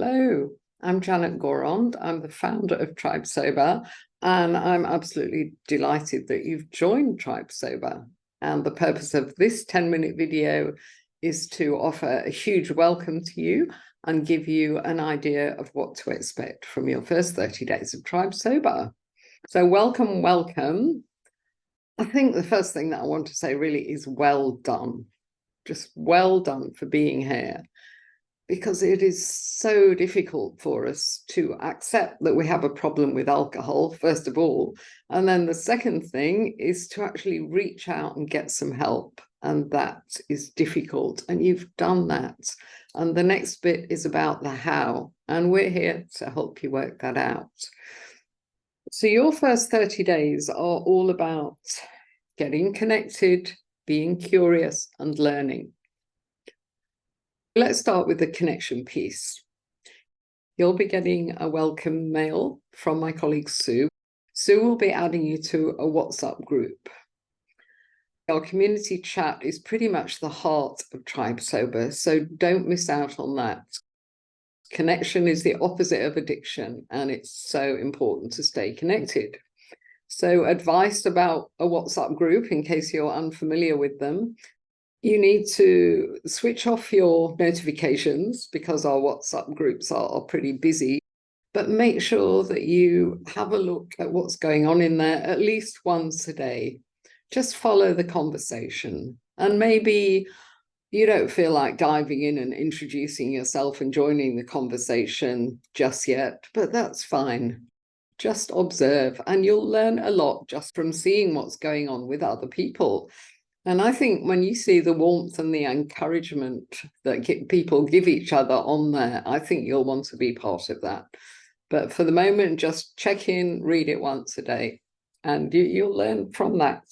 Hello, I'm Janet Gorond. I'm the founder of Tribe Sober, and I'm absolutely delighted that you've joined Tribe Sober. And the purpose of this 10-minute video is to offer a huge welcome to you and give you an idea of what to expect from your first 30 days of Tribe Sober. So welcome, welcome. I think the first thing that I want to say really is well done. Just well done for being here, because it is so difficult for us to accept that we have a problem with alcohol, first of all. And then the second thing is to actually reach out and get some help. And that is difficult. And you've done that. And the next bit is about the how. And we're here to help you work that out. So your first 30 days are all about getting connected, being curious, and learning. Let's start with the connection piece. You'll be getting a welcome mail from my colleague Sue. Sue will be adding you to a WhatsApp group. Our community chat is pretty much the heart of Tribe Sober, so don't miss out on that. Connection is the opposite of addiction, and it's so important to stay connected. So advice about a WhatsApp group, in case you're unfamiliar with them: you need to switch off your notifications because our WhatsApp groups are pretty busy, but make sure that you have a look at what's going on in there at least once a day. Just follow the conversation. And maybe you don't feel like diving in and introducing yourself and joining the conversation just yet, but that's fine. Just observe, and you'll learn a lot just from seeing what's going on with other people. And I think when you see the warmth and the encouragement that people give each other on there, I think you'll want to be part of that. But for the moment, just check in, read it once a day, and you'll learn from that.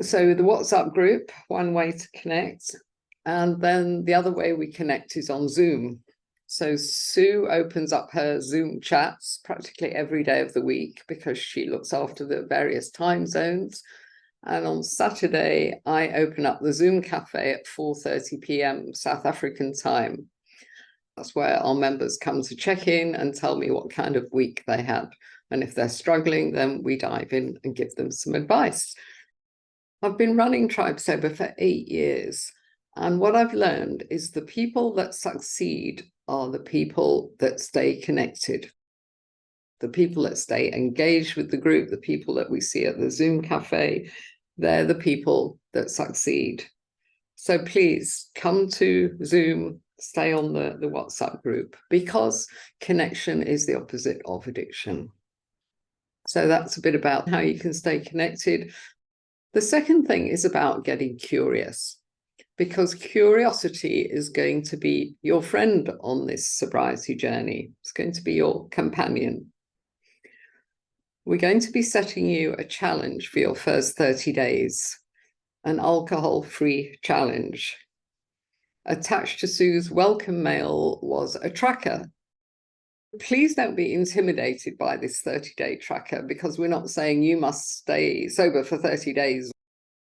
So the WhatsApp group, one way to connect. And then the other way we connect is on Zoom. So Sue opens up her Zoom chats practically every day of the week because she looks after the various time zones. And on Saturday, I open up the Zoom cafe at 4:30 p.m. South African time. That's where our members come to check in and tell me what kind of week they had. And if they're struggling, then we dive in and give them some advice. I've been running Tribe Sober for 8 years. And what I've learned is the people that succeed are the people that stay connected. The people that stay engaged with the group, the people that we see at the Zoom cafe, they're the people that succeed. So please come to Zoom, stay on the WhatsApp group, because connection is the opposite of addiction. So that's a bit about how you can stay connected. The second thing is about getting curious, because curiosity is going to be your friend on this sobriety journey. It's going to be your companion. We're going to be setting you a challenge for your first 30 days, an alcohol-free challenge. Attached to Sue's welcome mail was a tracker. Please don't be intimidated by this 30-day tracker, because we're not saying you must stay sober for 30 days.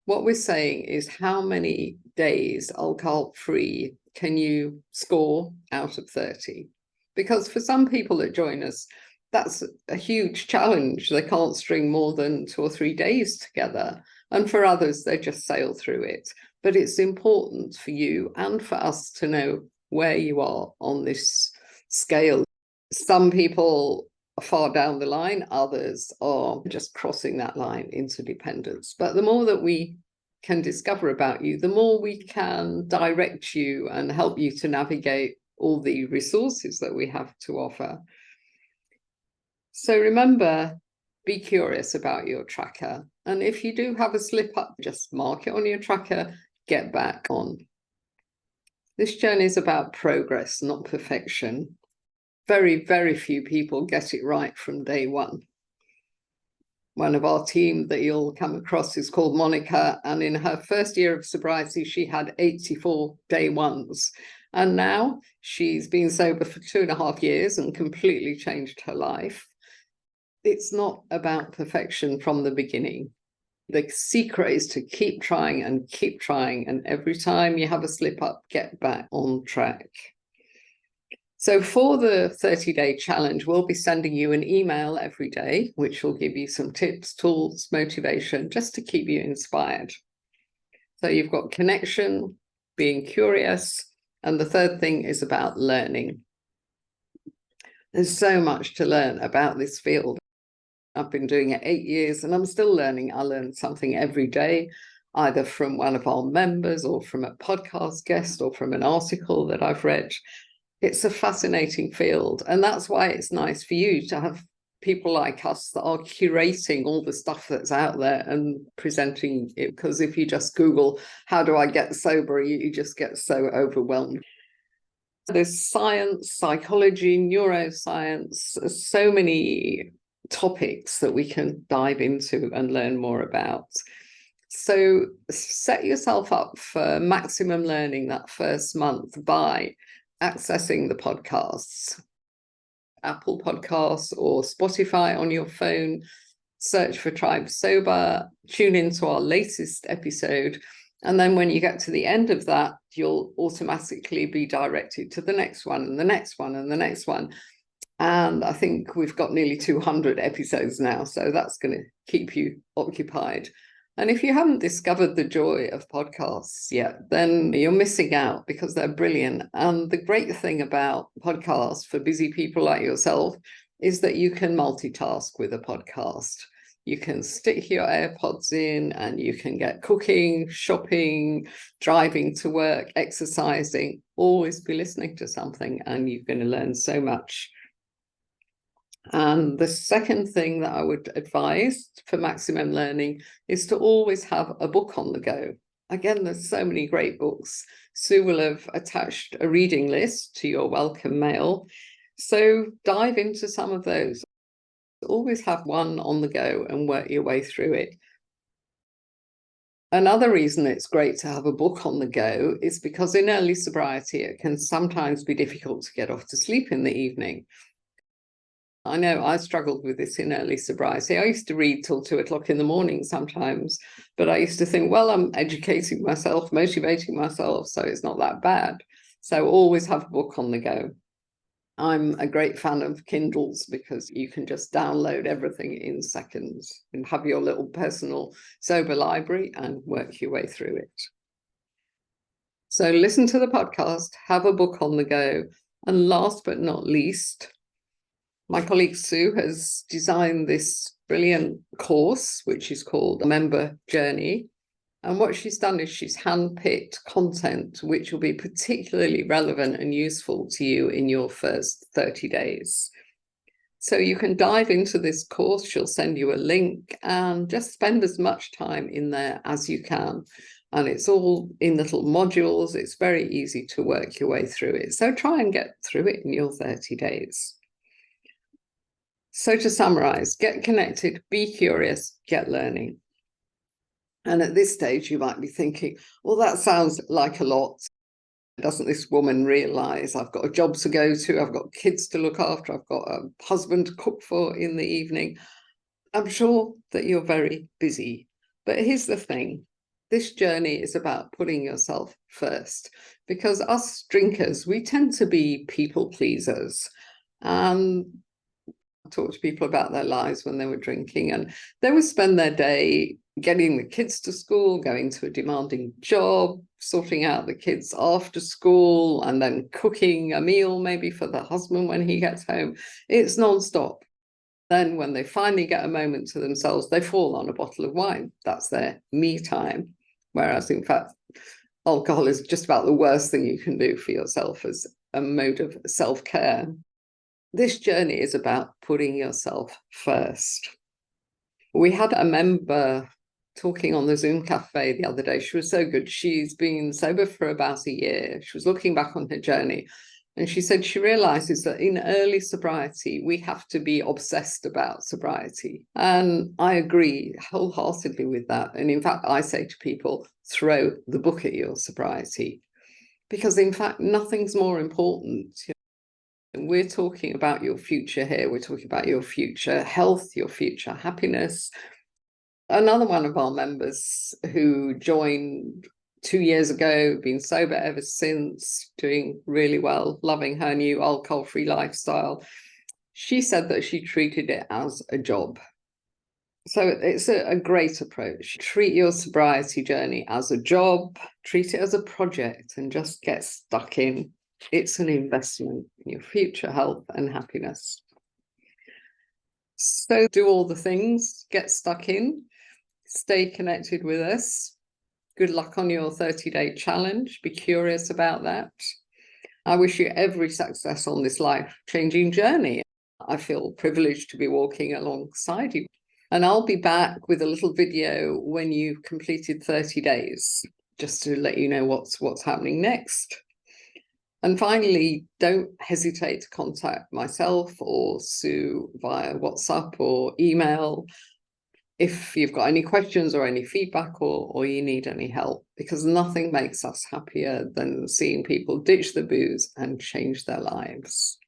What we're saying is how many days alcohol-free can you score out of 30? Because for some people that join us, that's a huge challenge. They can't string more than 2 or 3 days together. And for others, they just sail through it. But it's important for you and for us to know where you are on this scale. Some people are far down the line, others are just crossing that line into dependence. But the more that we can discover about you, the more we can direct you and help you to navigate all the resources that we have to offer. So remember, be curious about your tracker. And if you do have a slip up, just mark it on your tracker, get back on. This journey is about progress, not perfection. Very, very few people get it right from day one. One of our team that you'll come across is called Monica, and in her first year of sobriety, she had 84 day ones. And now she's been sober for 2.5 years and completely changed her life. It's not about perfection from the beginning. The secret is to keep trying, and every time you have a slip up, get back on track. So for the 30-day challenge, we'll be sending you an email every day, which will give you some tips, tools, motivation, just to keep you inspired. So you've got connection, being curious, and the third thing is about learning. There's so much to learn about this field. I've been doing it 8 years and I'm still learning. I learn something every day, either from one of our members or from a podcast guest or from an article that I've read. It's a fascinating field, and that's why it's nice for you to have people like us that are curating all the stuff that's out there and presenting it, because if you just Google, how do I get sober, you just get so overwhelmed. There's science, psychology, neuroscience, so many topics that we can dive into and learn more about. So set yourself up for maximum learning that first month by accessing the podcasts, Apple Podcasts or Spotify on your phone. Search for Tribe Sober, tune into our latest episode, and then when you get to the end of that, you'll automatically be directed to the next one and the next one and the next one. And I think we've got nearly 200 episodes now, so that's going to keep you occupied. And if you haven't discovered the joy of podcasts yet, then you're missing out, because they're brilliant. And the great thing about podcasts for busy people like yourself is that you can multitask with a podcast. You can stick your AirPods in and you can get cooking, shopping, driving to work, exercising, always be listening to something, and you're going to learn so much. And the second thing that I would advise for maximum learning is to always have a book on the go. Again, there's so many great books. Sue will have attached a reading list to your welcome mail. So dive into some of those. Always have one on the go and work your way through it. Another reason it's great to have a book on the go is because in early sobriety, it can sometimes be difficult to get off to sleep in the evening. I know I struggled with this in early sobriety. I used to read till 2 o'clock in the morning sometimes, but I used to think, well, I'm educating myself, motivating myself, so it's not that bad. So always have a book on the go. I'm a great fan of Kindles because you can just download everything in seconds and have your little personal sober library and work your way through it. So listen to the podcast, have a book on the go, and last but not least, my colleague Sue has designed this brilliant course, which is called Member Journey. And what she's done is she's handpicked content which will be particularly relevant and useful to you in your first 30 days. So you can dive into this course. She'll send you a link and just spend as much time in there as you can. And it's all in little modules. It's very easy to work your way through it. So try and get through it in your 30 days. So to summarize, get connected, be curious, get learning. And at this stage, you might be thinking, well, that sounds like a lot. Doesn't this woman realize I've got a job to go to? I've got kids to look after. I've got a husband to cook for in the evening. I'm sure that you're very busy. But here's the thing. This journey is about putting yourself first, because us drinkers, we tend to be people pleasers. Talk to people about their lives when they were drinking, and they would spend their day getting the kids to school, going to a demanding job, sorting out the kids after school, and then cooking a meal maybe for the husband when he gets home. It's non-stop. Then when they finally get a moment to themselves, they fall on a bottle of wine. That's their me time. Whereas in fact, alcohol is just about the worst thing you can do for yourself as a mode of self-care. This journey is about putting yourself first. We had a member talking on the Zoom cafe the other day. She was so good. She's been sober for about a year. She was looking back on her journey, and she said she realizes that in early sobriety, we have to be obsessed about sobriety. And I agree wholeheartedly with that. And in fact, I say to people, throw the book at your sobriety, because in fact, nothing's more important. We're talking about your future here. We're talking about your future health, your future happiness. Another one of our members who joined 2 years ago, been sober ever since, doing really well, loving her new alcohol-free lifestyle. She said that she treated it as a job. So it's a great approach. Treat your sobriety journey as a job, treat it as a project, and just get stuck in. It's an investment in your future health and happiness. So do all the things, get stuck in, stay connected with us. Good luck on your 30-day challenge. Be curious about that. I wish you every success on this life-changing journey. I feel privileged to be walking alongside you. And I'll be back with a little video when you've completed 30 days, just to let you know what's happening next. And finally, don't hesitate to contact myself or Sue via WhatsApp or email if you've got any questions or any feedback or you need any help, because nothing makes us happier than seeing people ditch the booze and change their lives.